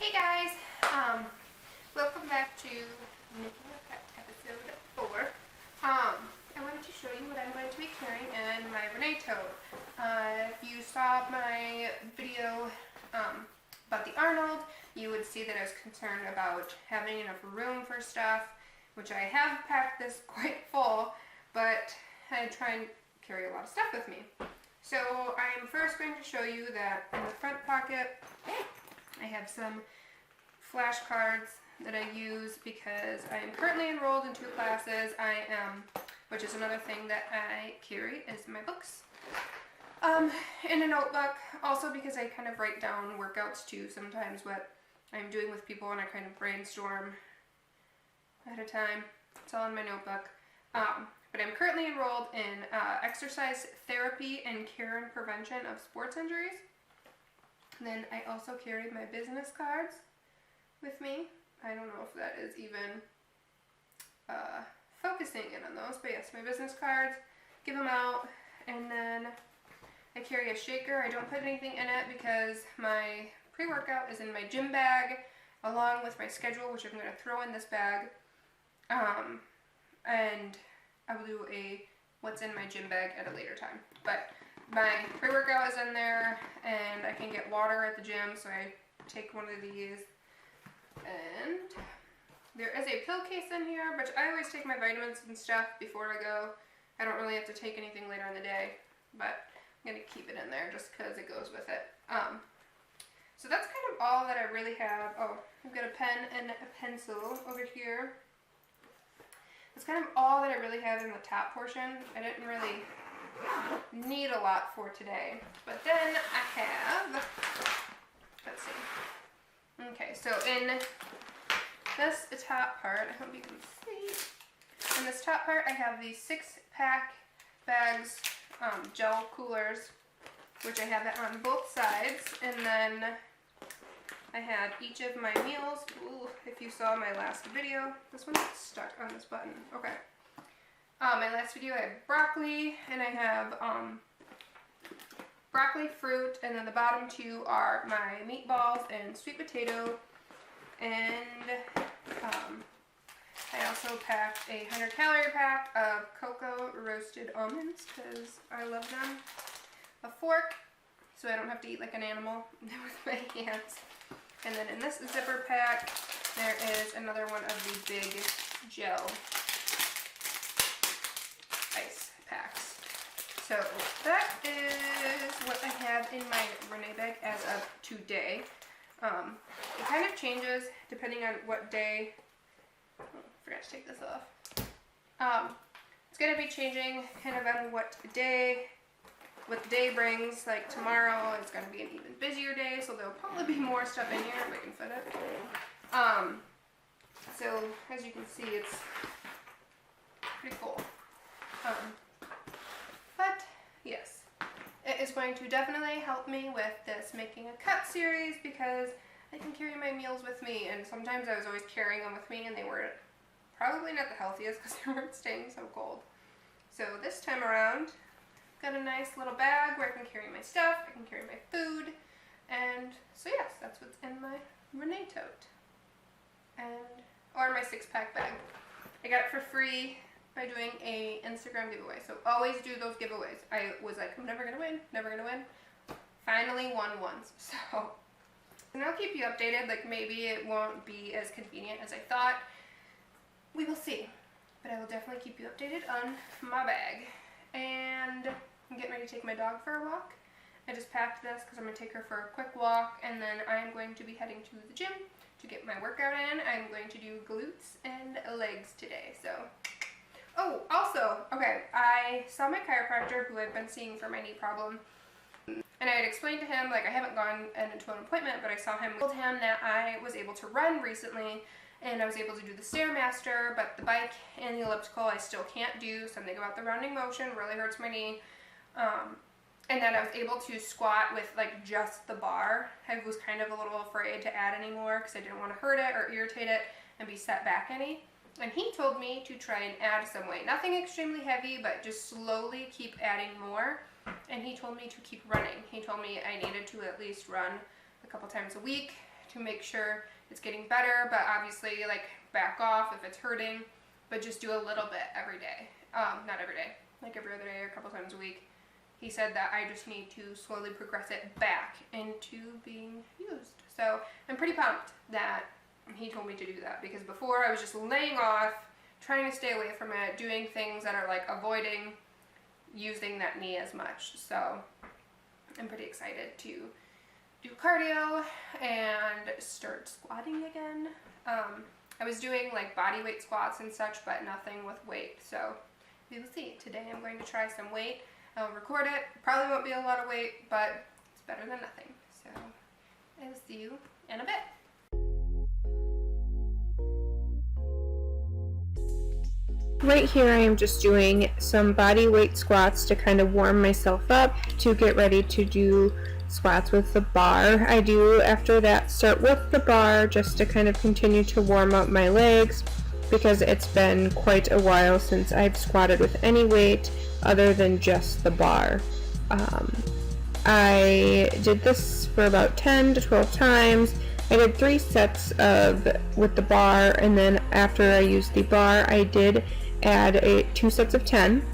Hey guys, welcome back to Making a Cut episode 4. I wanted to show you what I'm going to be carrying in my Renee tote. If you saw my video about the Arnold, you would see that I was concerned about having enough room for stuff, which I have packed this quite full, but I try and carry a lot of stuff with me. So I'm first going to show you that in the front pocket, I have some flashcards that I use because I am currently enrolled in 2 classes. Which is another thing that I carry, is my books. In a notebook, also because I kind of write down workouts too, sometimes what I'm doing with people, and I kind of brainstorm at a time. It's all in my notebook. But I'm currently enrolled in exercise therapy and care and prevention of sports injuries. And then I also carry my business cards with me. I don't know if that is even focusing in on those, but yes, my business cards, give them out, and then I carry a shaker. I don't put anything in it because my pre-workout is in my gym bag, along with my schedule, which I'm going to throw in this bag, and I will do a what's in my gym bag at a later time. But my pre-workout is in there, and I can get water at the gym, so I take one of these. And there is a pill case in here, but I always take my vitamins and stuff before I go. I don't really have to take anything later in the day, but I'm going to keep it in there just because it goes with it. So that's kind of all that I really have. Oh, I've got a pen and a pencil over here. That's kind of all that I really have in the top portion. I didn't really need a lot for today. But then I have, let's see. Okay, so in this top part, I hope you can see. In this top part, I have these 6-pack bags, gel coolers, which I have it on both sides. And then I have each of my meals. Ooh, if you saw my last video, this one's stuck on this button. Okay. My last video, I have broccoli, and I have broccoli, fruit, and then the bottom 2 are my meatballs and sweet potato. And I also packed a 100-calorie pack of cocoa roasted almonds because I love them. A fork, so I don't have to eat like an animal with my hands. And then in this zipper pack, there is another one of the big gel ice packs. So that is what I have in my Renee bag as of today. It kind of changes depending on what day. Oh, I forgot to take this off. It's going to be changing kind of on what the day brings. Like tomorrow it's going to be an even busier day, so there'll probably be more stuff in here if I can fit it. So as you can see, it's pretty cool. But yes, it is going to definitely help me with this Making a Cut series because I can carry my meals with me, and sometimes I was always carrying them with me and they were probably not the healthiest because they weren't staying so cold. So this time around, got a nice little bag where I can carry my stuff, I can carry my food, and so yes, that's what's in my Renee tote. Or my 6-pack bag. I got it for free by doing a Instagram giveaway. So always do those giveaways. I was like, I'm never gonna win, never gonna win. Finally won once. So, and I'll keep you updated. Like maybe it won't be as convenient as I thought. We will see. But I will definitely keep you updated on my bag. And I'm getting ready to take my dog for a walk. I just packed this because I'm gonna take her for a quick walk, and then I'm going to be heading to the gym to get my workout in. I'm going to do glutes and legs today. So. Oh, also, okay, I saw my chiropractor who I've been seeing for my knee problem, and I had explained to him, like, I haven't gone into an appointment, but I saw him, told him that I was able to run recently, and I was able to do the Stairmaster, but the bike and the elliptical I still can't do. Something about the rounding motion really hurts my knee, and then I was able to squat with, like, just the bar. I was kind of a little afraid to add any more because I didn't want to hurt it or irritate it and be set back any. And he told me to try and add some weight. Nothing extremely heavy, but just slowly keep adding more. And he told me to keep running. He told me I needed to at least run a couple times a week to make sure it's getting better, but obviously like back off if it's hurting, but just do a little bit every day. Not every day, like every other day or a couple times a week. He said that I just need to slowly progress it back into being used. So I'm pretty pumped that he told me to do that, because before I was just laying off, trying to stay away from it, doing things that are like avoiding using that knee as much. So I'm pretty excited to do cardio and start squatting again. I was doing like body weight squats and such, but nothing with weight. So we will see. Today I'm going to try some weight. I'll record it. Probably won't be a lot of weight, but it's better than nothing. So I will see you in a bit. Right here I am just doing some body weight squats to kind of warm myself up to get ready to do squats with the bar. I do after that start with the bar just to kind of continue to warm up my legs, because it's been quite a while since I've squatted with any weight other than just the bar. I did this for about 10 to 12 times. I did 3 sets with the bar, and then after I used the bar I did add 2 sets of 10.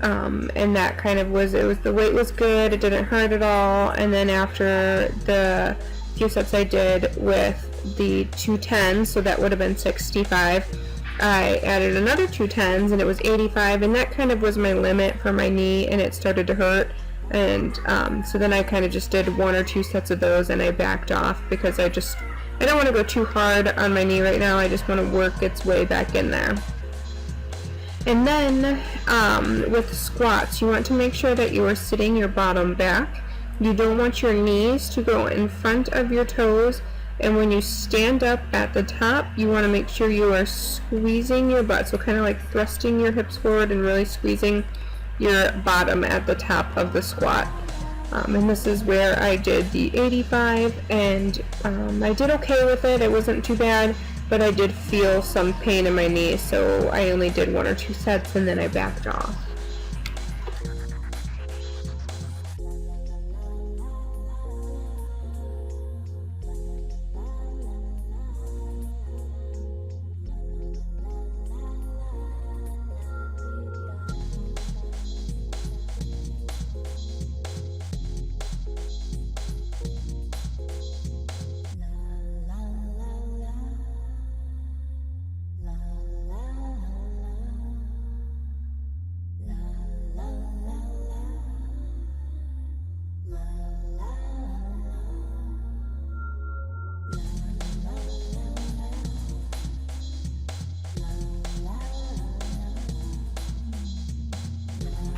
And that kind of the weight was good, it didn't hurt at all. And then after the few sets I did with the 2 10s, so that would have been 65, I added another 2 10s and it was 85, and that kind of was my limit for my knee, and it started to hurt. And so then I kind of just did 1 or 2 sets of those, and I backed off because I don't want to go too hard on my knee right now. I just want to work its way back in there. And then with squats, you want to make sure that you are sitting your bottom back. You don't want your knees to go in front of your toes, and when you stand up at the top, you want to make sure you are squeezing your butt, so kind of like thrusting your hips forward and really squeezing your bottom at the top of the squat. And this is where I did the 85, and I did okay with it. It wasn't too bad, but I did feel some pain in my knee, so I only did 1 or 2 sets and then I backed off.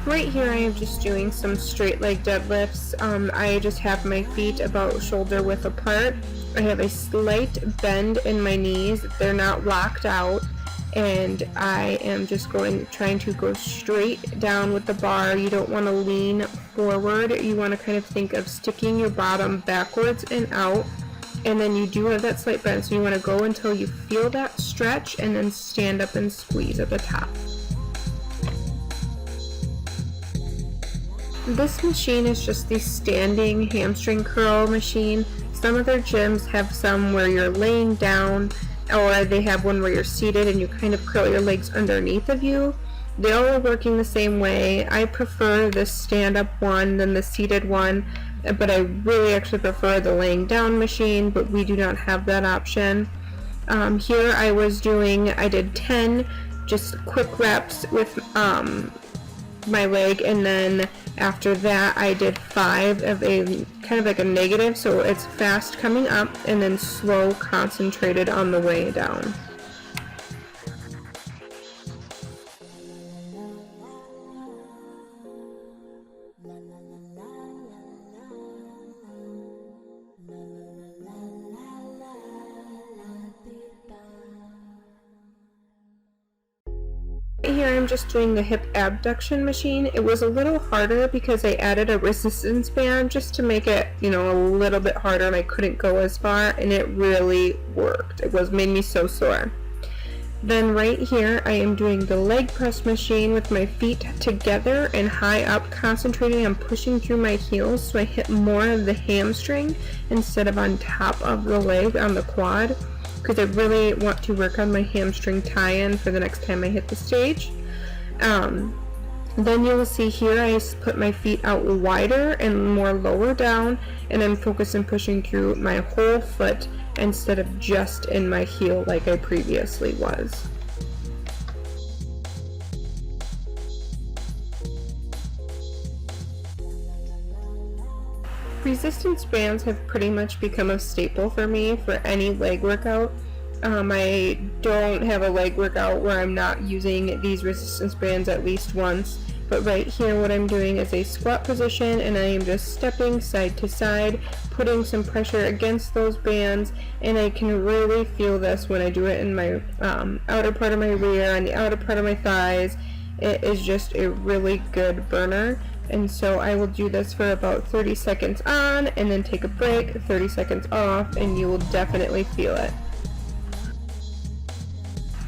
Right here I am just doing some straight leg deadlifts. I just have my feet about shoulder width apart. I have a slight bend in my knees. They're not locked out, and I am just trying to go straight down with the bar. You don't want to lean forward. You want to kind of think of sticking your bottom backwards and out, and then you do have that slight bend, so you want to go until you feel that stretch and then stand up and squeeze at the top. This machine is just the standing hamstring curl machine. Some other gyms have some where you're laying down, or they have one where you're seated and you kind of curl your legs underneath of you. They all are working the same way. I prefer the stand-up one than the seated one, but I really actually prefer the laying down machine, but we do not have that option. Here I did 10 just quick reps with my leg, and then after that I did 5 of a kind of like a negative, so it's fast coming up and then slow concentrated on the way down. Here I'm just doing the hip abduction machine. It was a little harder because I added a resistance band just to make it, a little bit harder, and I couldn't go as far, and it really worked. Made me so sore. Then right here, I am doing the leg press machine with my feet together and high up, concentrating on pushing through my heels so I hit more of the hamstring instead of on top of the leg on the quad, because I really want to work on my hamstring tie-in for the next time I hit the stage. Then you will see here I put my feet out wider and more lower down, and I'm focused on pushing through my whole foot instead of just in my heel like I previously was. Resistance bands have pretty much become a staple for me for any leg workout. I don't have a leg workout where I'm not using these resistance bands at least once. But right here what I'm doing is a squat position, and I am just stepping side to side, putting some pressure against those bands, and I can really feel this when I do it in my outer part of my rear and the outer part of my thighs. It is just a really good burner. And so I will do this for about 30 seconds on and then take a break, 30 seconds off, and you will definitely feel it.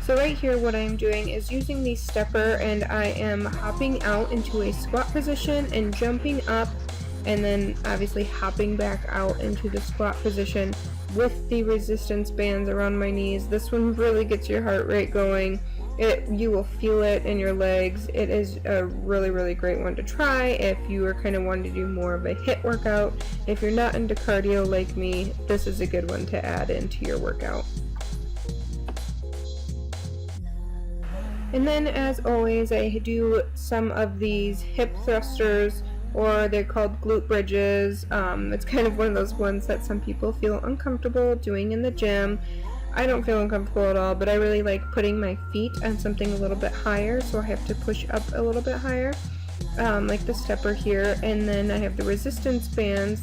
So right here what I'm doing is using the stepper, and I am hopping out into a squat position and jumping up, and then obviously hopping back out into the squat position with the resistance bands around my knees. This one really gets your heart rate going. You will feel it in your legs. It is a really, really great one to try if you are kind of wanting to do more of a HIIT workout. If you're not into cardio like me, this is a good one to add into your workout. And then, as always, I do some of these hip thrusters, or they're called glute bridges. It's kind of one of those ones that some people feel uncomfortable doing in the gym. I don't feel uncomfortable at all, but I really like putting my feet on something a little bit higher, so I have to push up a little bit higher, like the stepper here. And then I have the resistance bands.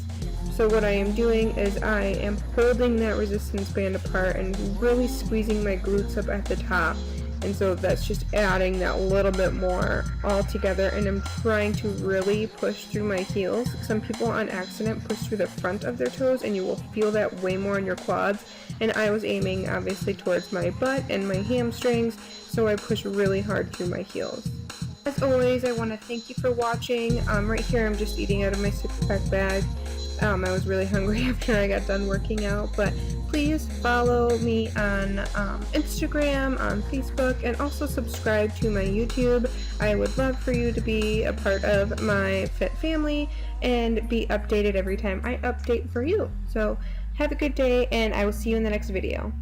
So what I am doing is I am holding that resistance band apart and really squeezing my glutes up at the top. And so that's just adding that little bit more all together, and I'm trying to really push through my heels. Some people on accident push through the front of their toes, and you will feel that way more in your quads. And I was aiming obviously towards my butt and my hamstrings, so I push really hard through my heels. As always, I want to thank you for watching. Right here I'm just eating out of my 6-pack bag. I was really hungry after I got done working out, but please follow me on Instagram, on Facebook, and also subscribe to my YouTube. I would love for you to be a part of my fit family and be updated every time I update for you. So have a good day, and I will see you in the next video.